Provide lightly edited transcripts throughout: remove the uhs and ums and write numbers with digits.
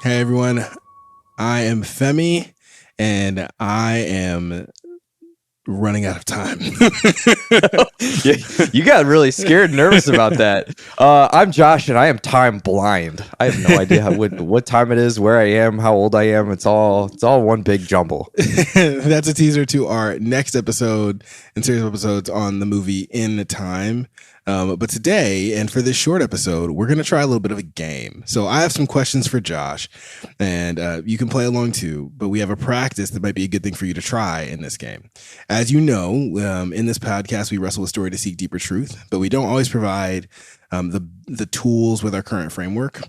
Hey everyone, I am Femi, and I am running out of time. You got really scared and nervous about that. I'm Josh, and I am time blind. I have no idea what time it is, where I am, how old I am. It's all one big jumble. That's a teaser to our next episode and series of episodes on the movie In Time. But today, and for this short episode, we're going to try a little bit of a game. So I have some questions for Josh, and you can play along too, but we have a practice that might be a good thing for you to try in this game. As you know, in this podcast, we wrestle with story to seek deeper truth, but we don't always provide the tools with our current framework.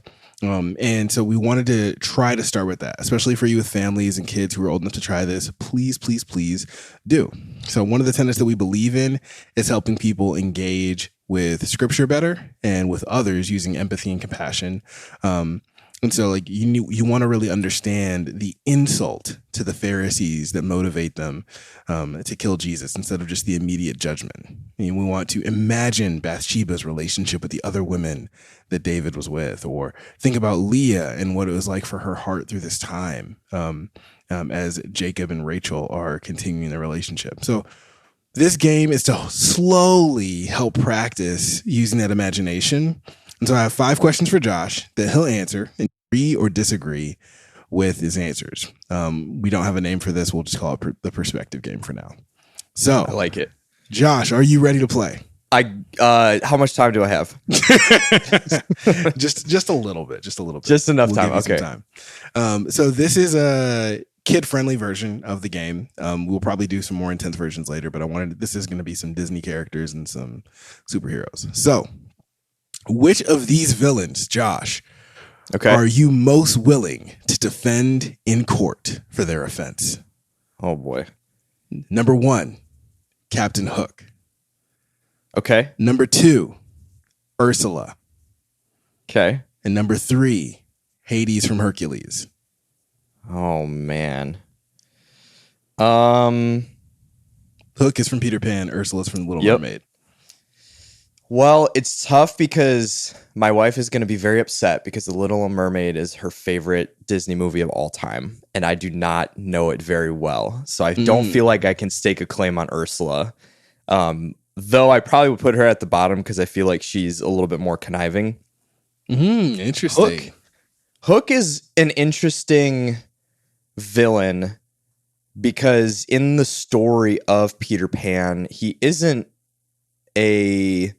And so we wanted to try to start with that, especially for you with families and kids who are old enough to try this. Please, please, please do. So one of the tenets that we believe in is helping people engage with scripture better and with others using empathy and compassion. And so like you want to really understand the insult to the Pharisees that motivate them to kill Jesus instead of just the immediate judgment. We want to imagine Bathsheba's relationship with the other women that David was with, or think about Leah and what it was like for her heart through this time as Jacob and Rachel are continuing their relationship. So this game is to slowly help practice using that imagination. And so I have 5 questions for Josh that he'll answer and agree or disagree with his answers. We don't have a name for this. We'll just call it the perspective game for now. So I like it. Josh, are you ready to play? How much time do I have? just a little bit. Just enough time. Okay. So this is a kid-friendly version of the game. We'll probably do some more intense versions later, but this is going to be some Disney characters and some superheroes. So which of these villains, Josh, are you most willing to defend in court for their offense? Oh, boy. Number 1, Captain Hook. Okay. Number 2, Ursula. Okay. And number 3, Hades from Hercules. Oh, man. Hook is from Peter Pan. Ursula's from The Little Mermaid. Well, it's tough because my wife is going to be very upset because The Little Mermaid is her favorite Disney movie of all time, and I do not know it very well. So I don't feel like I can stake a claim on Ursula, though I probably would put her at the bottom because I feel like she's a little bit more conniving. Interesting. Hook is an interesting villain because in the story of Peter Pan, he isn't the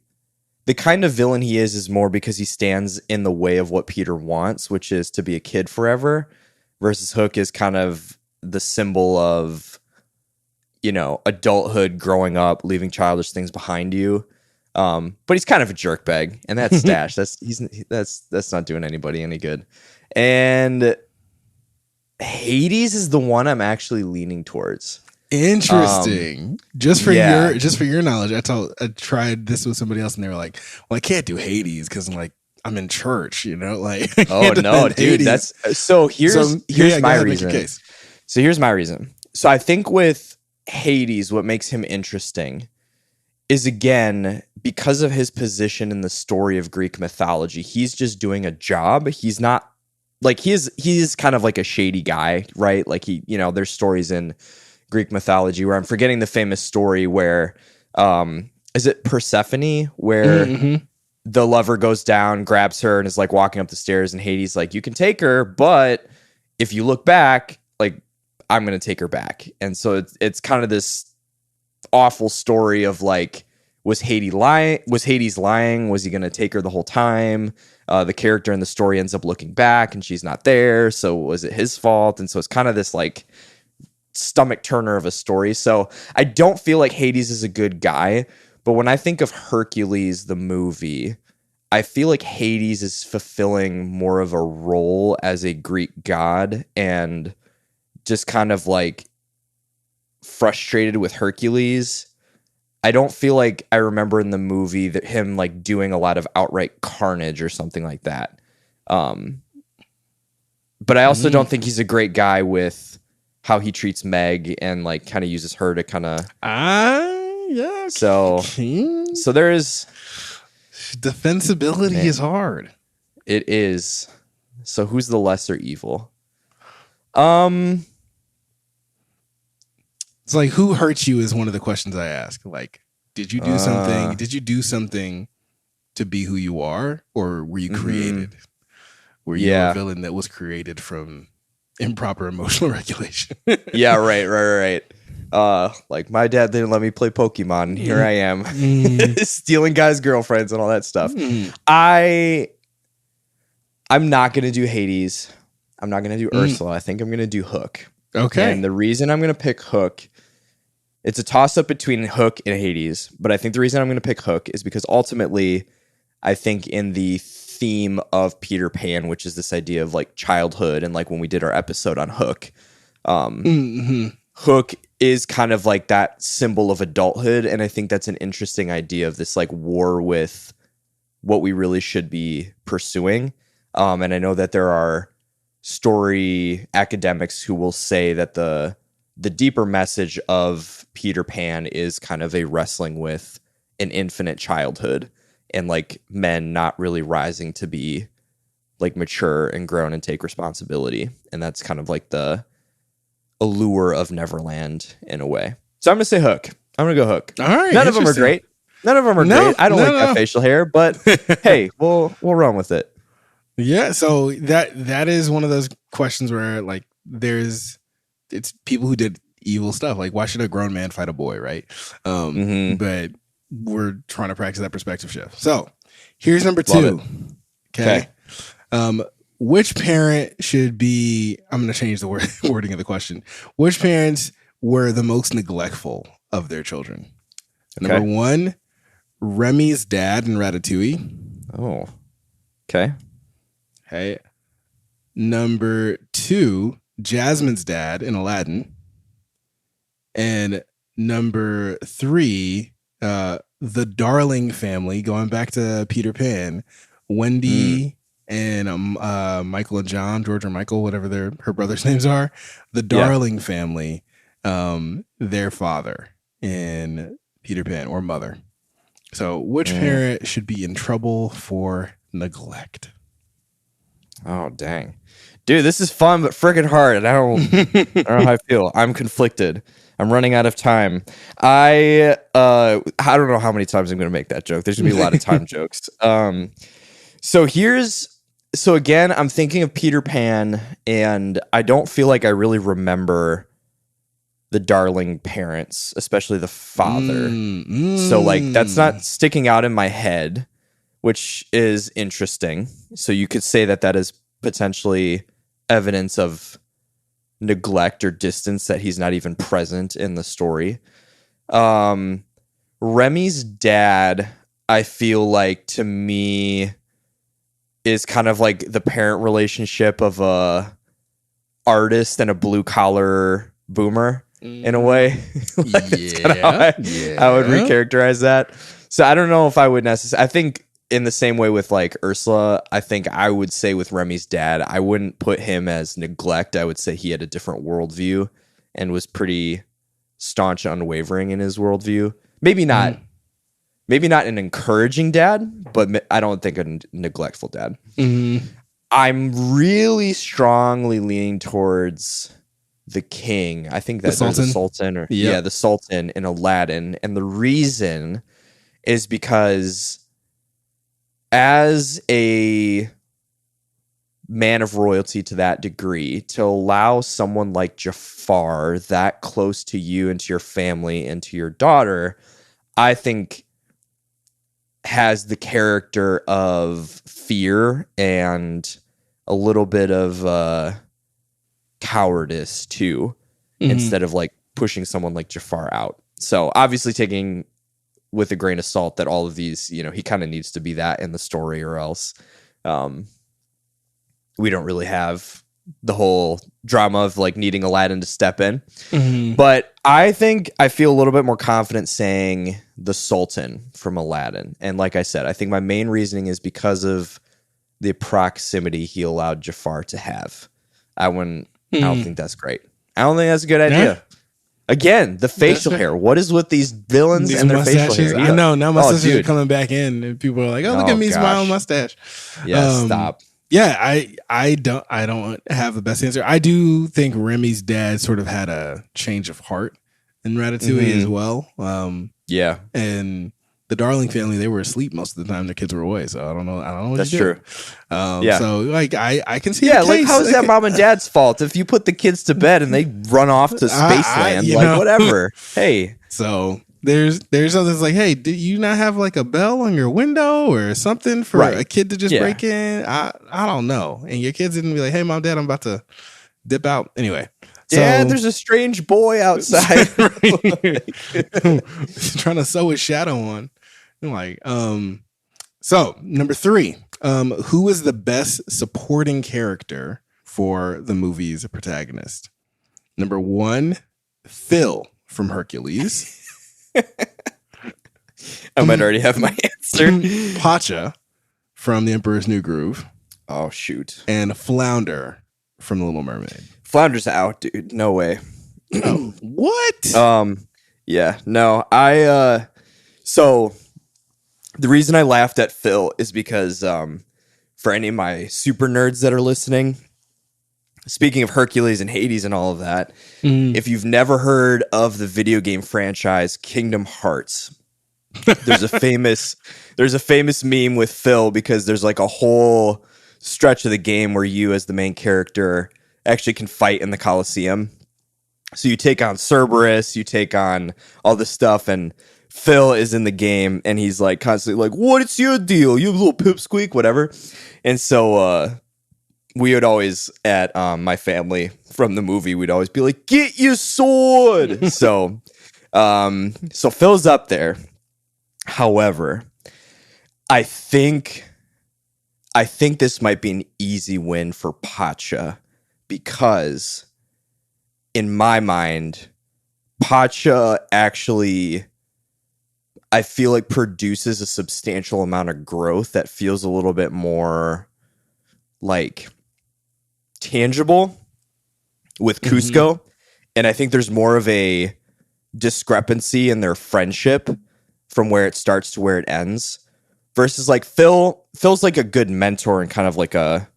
kind of villain he is more because he stands in the way of what Peter wants, which is to be a kid forever, versus Hook is kind of the symbol of, adulthood, growing up, leaving childish things behind you. But he's kind of a jerkbag, and that's Stash. That's not doing anybody any good. And Hades is the one I'm actually leaning towards. Interesting. Just for your knowledge, I tried this with somebody else, and they were like, "Well, I can't do Hades because I'm in church, Like, oh no, dude, Hades. Here's my reason. So here's my reason. So I think with Hades, what makes him interesting is, again, because of his position in the story of Greek mythology, he's just doing a job. He's not like he is kind of like a shady guy, right? Like there's stories in Greek mythology where I'm forgetting the famous story where is it Persephone where the lover goes down, grabs her, and is like walking up the stairs, and Hades like, you can take her, but if you look back, like, I'm gonna take her back. And so it's kind of this awful story of like, was Hades lying? Was he gonna take her the whole time? The character in the story ends up looking back and she's not there, so was it his fault? And so it's kind of this like stomach turner of a story. So I don't feel like Hades is a good guy, but when I think of Hercules the movie, I feel like Hades is fulfilling more of a role as a Greek god and just kind of like frustrated with Hercules. I don't feel like I remember in the movie that him like doing a lot of outright carnage or something like that. But I also don't think he's a great guy with how he treats Meg and like kind of uses her to kind of so there is defensibility is hard. It is. So who's the lesser evil? It's like, who hurt you is one of the questions I ask. Like, did you do something? Did you do something to be who you are, or were you created? Were you a villain that was created from improper emotional regulation? Yeah, right. Like, my dad didn't let me play Pokemon, and here I am stealing guys' girlfriends and all that stuff. I'm not gonna do Hades. I'm not gonna do Ursula. I think I'm gonna do Hook. Okay. And the reason I'm gonna pick Hook, it's a toss-up between Hook and Hades, but I think the reason I'm gonna pick Hook is because ultimately, I think in the theme of Peter Pan, which is this idea of like childhood, and like when we did our episode on Hook, Hook is kind of like that symbol of adulthood, and I think that's an interesting idea of this like war with what we really should be pursuing. And I know that there are story academics who will say that the deeper message of Peter Pan is kind of a wrestling with an infinite childhood and like men not really rising to be like mature and grown and take responsibility. And that's kind of like the allure of Neverland in a way. So I'm going to say Hook. I'm going to go Hook. All right. None of them are great. None of them are great. I don't like that facial hair, but hey, we'll run with it. Yeah. So that is one of those questions where like it's people who did evil stuff. Like, why should a grown man fight a boy? Right. But we're trying to practice that perspective shift. So here's number 2. Okay. Which parent should be, I'm going to change the wording of the question. Which parents were the most neglectful of their children? Okay. Number 1, Remy's dad in Ratatouille. Oh, okay. Okay. Number 2, Jasmine's dad in Aladdin. And number 3, the Darling family, going back to Peter Pan, Wendy and Michael and John, George or Michael, whatever her brothers' names are, the Darling family, their father in Peter Pan, or mother. So which parent should be in trouble for neglect? Oh, dang. Dude, this is fun, but freaking hard. And I don't know how I feel. I'm conflicted. I'm running out of time. I don't know how many times I'm going to make that joke. There's going to be a lot of time jokes. So again, I'm thinking of Peter Pan, and I don't feel like I really remember the Darling parents, especially the father. So like that's not sticking out in my head, which is interesting. So you could say that is potentially evidence of neglect or distance, that he's not even present in the story. Remy's dad, I feel like, to me, is kind of like the parent relationship of a artist and a blue collar boomer in a way. That's kind of how I would recharacterize that. So I don't know if I would necessarily, I think in the same way with like Ursula, I think I would say with Remy's dad, I wouldn't put him as neglect. I would say he had a different worldview and was pretty staunch and unwavering in his worldview. Maybe not an encouraging dad, but I don't think a neglectful dad. I'm really strongly leaning towards the king. I think that there's a Sultan, the Sultan in Aladdin. And the reason is because as a man of royalty to that degree, to allow someone like Jafar that close to you and to your family and to your daughter, I think has the character of fear and a little bit of cowardice too, instead of like pushing someone like Jafar out. So obviously taking with a grain of salt that all of these, he kind of needs to be that in the story, or else we don't really have the whole drama of like needing Aladdin to step in. But I think I feel a little bit more confident saying the Sultan from Aladdin. And like I said, I think my main reasoning is because of the proximity he allowed Jafar to have. I don't think that's great. I don't think that's a good idea. Yeah. Again, the facial hair. What is with these villains and their facial hair? I know. Now my sisters are coming back in and people are like, oh, look at me, smile mustache. Yeah, stop. Yeah, I don't have the best answer. I do think Remy's dad sort of had a change of heart in Ratatouille as well. Yeah, and the Darling family, they were asleep most of the time their kids were away. So I don't know what that's you do. True. So like I can see. Yeah, like how's that mom and dad's fault if you put the kids to bed and they run off to Spaceland? Whatever. Hey, so. There's something that's like, hey, did you not have like a bell on your window or something for a kid to just break in? I don't know. And your kids didn't be like, hey, mom, dad, I'm about to dip out. Anyway. Dad, there's a strange boy outside. Trying to sew his shadow on. I'm like, so number 3, who is the best supporting character for the movie's protagonist? Number 1, Phil from Hercules. I might already have my answer. Pacha from The Emperor's New Groove. Oh, shoot. And Flounder from The Little Mermaid. Flounder's out, dude. No way. What? Yeah, no. So the reason I laughed at Phil is because for any of my super nerds that are listening, speaking of Hercules and Hades and all of that, if you've never heard of the video game franchise Kingdom Hearts, there's a famous meme with Phil because there's like a whole stretch of the game where you as the main character actually can fight in the Colosseum. So you take on Cerberus, you take on all this stuff, and Phil is in the game and he's like constantly like, "What's your deal? You little pipsqueak," whatever. And so we would always, at my family from the movie, we'd always be like, "Get your sword." so Phil's up there. However, I think this might be an easy win for Pacha because in my mind, Pacha actually, I feel like, produces a substantial amount of growth that feels a little bit more like tangible with Cusco. And I think there's more of a discrepancy in their friendship from where it starts to where it ends versus like Phil's like a good mentor and kind of like a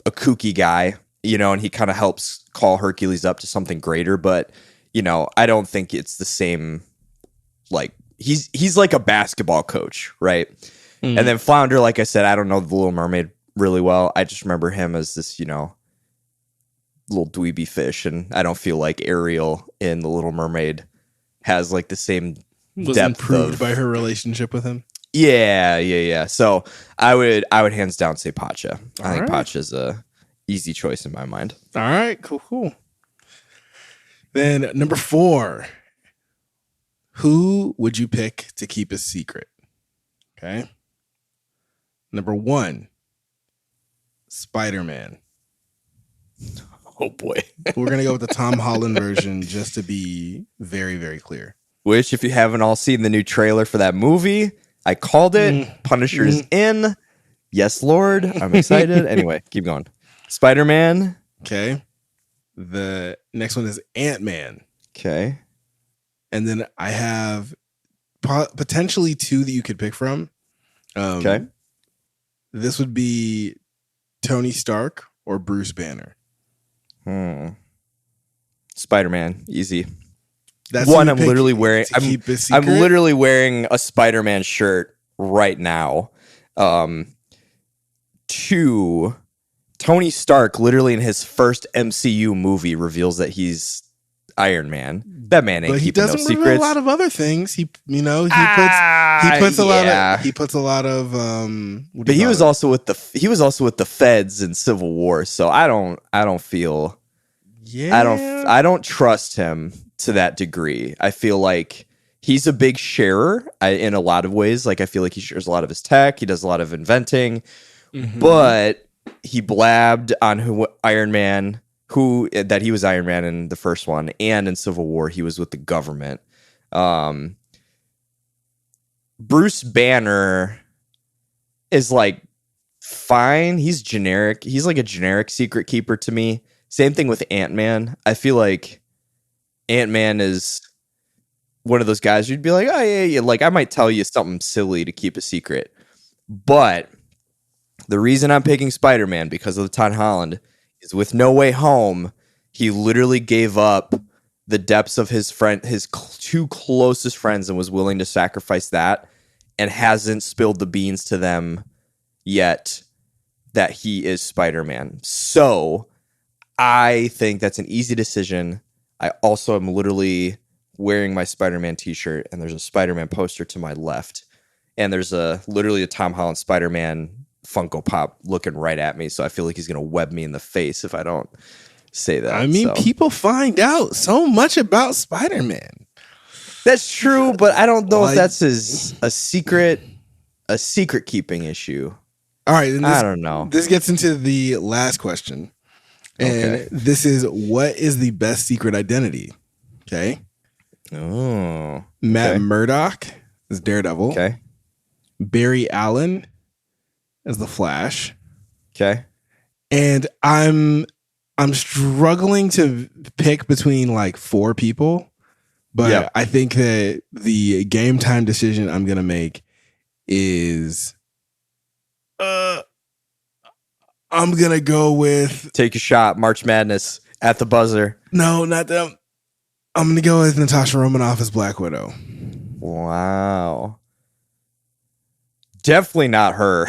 kooky guy, you know, and he kind of helps call Hercules up to something greater. But, you know, I don't think it's the same. Like he's like a basketball coach, right? And then Flounder, like I said, I don't know The Little Mermaid really well. I just remember him as this, you know, little dweeby fish, and I don't feel like Ariel in The Little Mermaid has like the same was improved by her relationship with him. Yeah. So I would hands down say Pacha. I think Pacha's a easy choice in my mind. All right, cool. Then number 4, who would you pick to keep a secret? Okay. Number 1, Spider-Man. Oh boy. We're going to go with the Tom Holland version just to be very, very clear. Which, if you haven't all seen the new trailer for that movie, I called it. Punisher's in. Yes, Lord. I'm excited. Anyway, keep going. Spider-Man. Okay. The next one is Ant-Man. Okay. And then I have potentially 2 that you could pick from. Okay. This would be Tony Stark or Bruce Banner. Spider-Man. Easy. That's one I'm literally wearing. I'm literally wearing a Spider-Man shirt right now. 2, Tony Stark literally in his first MCU movie reveals that he's Iron Man. That man ain't keeping no secrets. He doesn't reveal a lot of other things. He puts a lot of. But he was also with the Feds in Civil War, so I don't feel. Yeah. I don't trust him to that degree. I feel like he's a big sharer in a lot of ways. Like I feel like he shares a lot of his tech. He does a lot of inventing, but he blabbed on that he was Iron Man in the first one, and in Civil War he was with the government. Bruce Banner is like fine. He's generic. He's like a generic secret keeper to me. Same thing with Ant-Man. I feel like Ant-Man is one of those guys you'd be like, oh yeah, like I might tell you something silly to keep a secret. But the reason I'm picking Spider-Man because of Tom Holland is with No Way Home, he literally gave up the depths of his two closest friends and was willing to sacrifice that and hasn't spilled the beans to them yet that he is Spider-Man. So I think that's an easy decision. I also am literally wearing my Spider-Man t-shirt and there's a Spider-Man poster to my left. And there's literally a Tom Holland Spider-Man Funko Pop looking right at me. So I feel like he's going to web me in the face if I don't say that. I mean, people find out so much about Spider-Man. That's true, but I don't know if that's a secret keeping issue. All right. I don't know. This gets into the last question. And this is, what is the best secret identity? Okay. Oh. Matt Murdock is Daredevil. Okay. Barry Allen as the Flash. Okay. And I'm struggling to pick between like 4 people, but I think that the game time decision I'm going to make is I'm going to go with... Take a shot, March Madness at the buzzer. No, not them. I'm going to go with Natasha Romanoff as Black Widow. Wow. Definitely not her.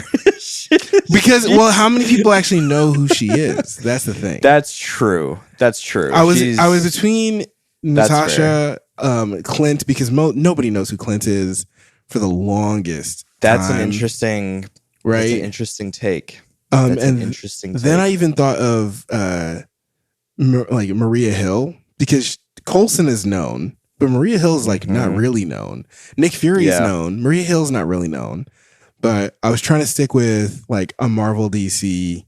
Because, well, how many people actually know who she is? That's the thing. That's true. I was between Natasha, Clint, because nobody knows who Clint is for the longest That's time. An interesting, right? That's an interesting take. Then I even thought of like Maria Hill, because Coulson is known, but Maria Hill is like not really known. Nick Fury is known. Maria Hill's not really known. But I was trying to stick with like a Marvel DC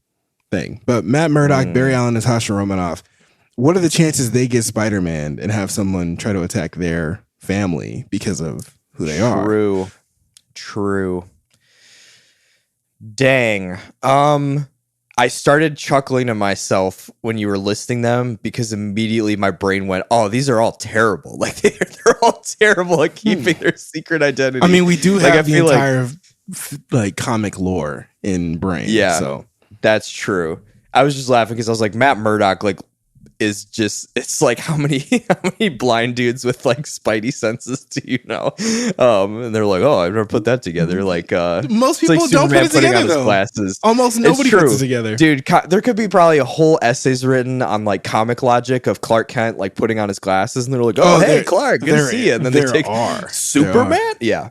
thing. But Matt Murdock, Barry Allen, Natasha Romanoff, what are the chances they get Spider-Man and have someone try to attack their family because of who they are? True. Dang. I started chuckling to myself when you were listing them because immediately my brain went, "Oh, these are all terrible. Like they're all terrible at keeping their secret identity." I mean, we do have the entire like comic lore in brain. Yeah, so that's true. I was just laughing because I was like, Matt Murdock, like, is just, it's like how many blind dudes with like spidey senses do you know? And they're like, oh, I've never put that together. Like most people like don't put it together though. Glasses. Almost nobody puts it together, dude. There could be probably a whole essays written on like comic logic of Clark Kent like putting on his glasses, and they're like, oh hey Clark, good to see you. And then they take Superman. Yeah.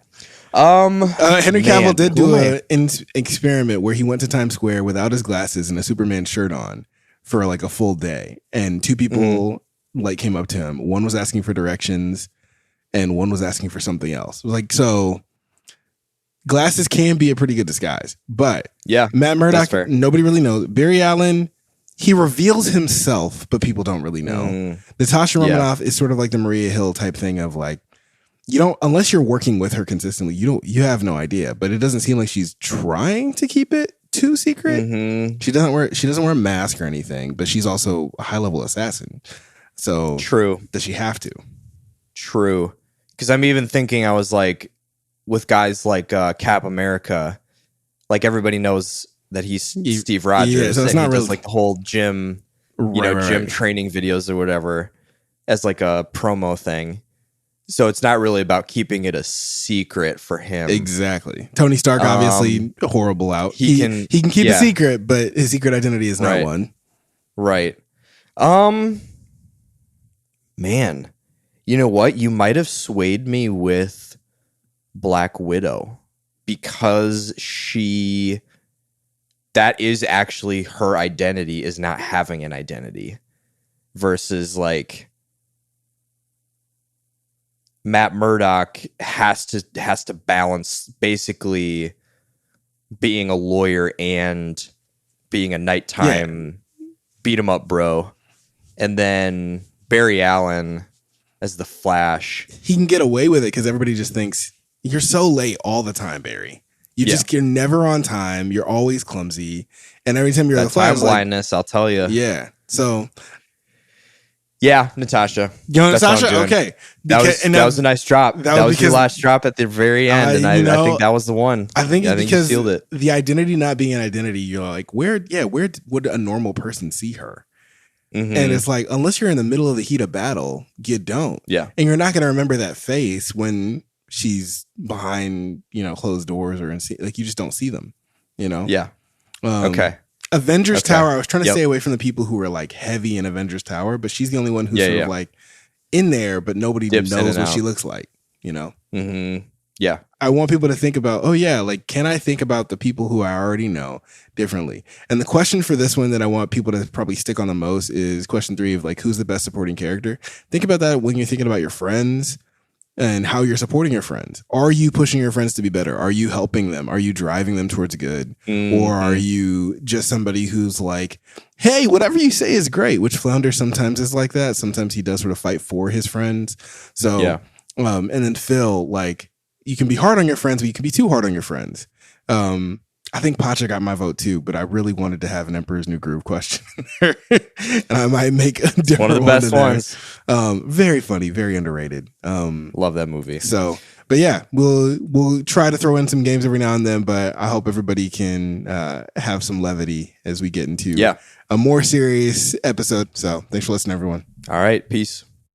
Henry Cavill did do an experiment where he went to Times Square without his glasses and a Superman shirt on for like a full day, and 2 people like came up to him. One was asking for directions and one was asking for something else. It was like, so glasses can be a pretty good disguise, but Matt Murdock, nobody really knows. Barry Allen, he reveals himself, but people don't really know. Natasha Romanoff is sort of like the Maria Hill type thing of like, you don't, unless you're working with her consistently, you have no idea. But it doesn't seem like she's trying to keep it too secret. She doesn't wear a mask or anything, but she's also a high level assassin. So does she have to? True. Because I'm even thinking, I was like, with guys like Cap America, like everybody knows that he's Steve Rogers. Yeah, so it's not really like the whole gym, gym training videos or whatever as like a promo thing. So it's not really about keeping it a secret for him. Exactly. Tony Stark, obviously horrible out. He can keep a secret, but his secret identity is not one. Right. Man, you know what? You might have swayed me with Black Widow because that is actually her identity, is not having an identity, versus like Matt Murdock has to balance basically being a lawyer and being a nighttime beat 'em up bro. And then Barry Allen as the Flash. He can get away with it because everybody just thinks you're so late all the time, Barry. You're never on time. You're always clumsy. And every time you're the Flash, time blindness, I'll tell you. Yeah. So Yeah, Natasha. Natasha? Okay. That was a nice drop. That was your last drop at the very end, and I think that was the one. I think because you sealed it. The identity not being an identity, you're like, where would a normal person see her? Mm-hmm. And it's like, unless you're in the middle of the heat of battle, you don't. Yeah. And you're not going to remember that face when she's behind, closed doors or like you just don't see them, Yeah. Okay. Avengers Tower. I was trying to stay away from the people who were like heavy in Avengers Tower, but she's the only one who's sort of like in there, but nobody knows what she looks like, Mm-hmm. Yeah. I want people to think about, like, can I think about the people who I already know differently? And the question for this one that I want people to probably stick on the most is question 3 of like, who's the best supporting character? Think about that when you're thinking about your friends and how you're supporting your friends. Are you pushing your friends to be better? Are you helping them? Are you driving them towards good? Mm-hmm. Or are you just somebody who's like, hey, whatever you say is great, which Flounder sometimes is like that. Sometimes he does sort of fight for his friends. So, and then Phil, like, you can be hard on your friends, but you can be too hard on your friends. I think Pacha got my vote too, but I really wanted to have an Emperor's New Groove question. And I might make a different one. One of the best ones. Very funny, very underrated. Love that movie. So, but yeah, we'll try to throw in some games every now and then, but I hope everybody can have some levity as we get into a more serious episode. So thanks for listening, everyone. All right. Peace.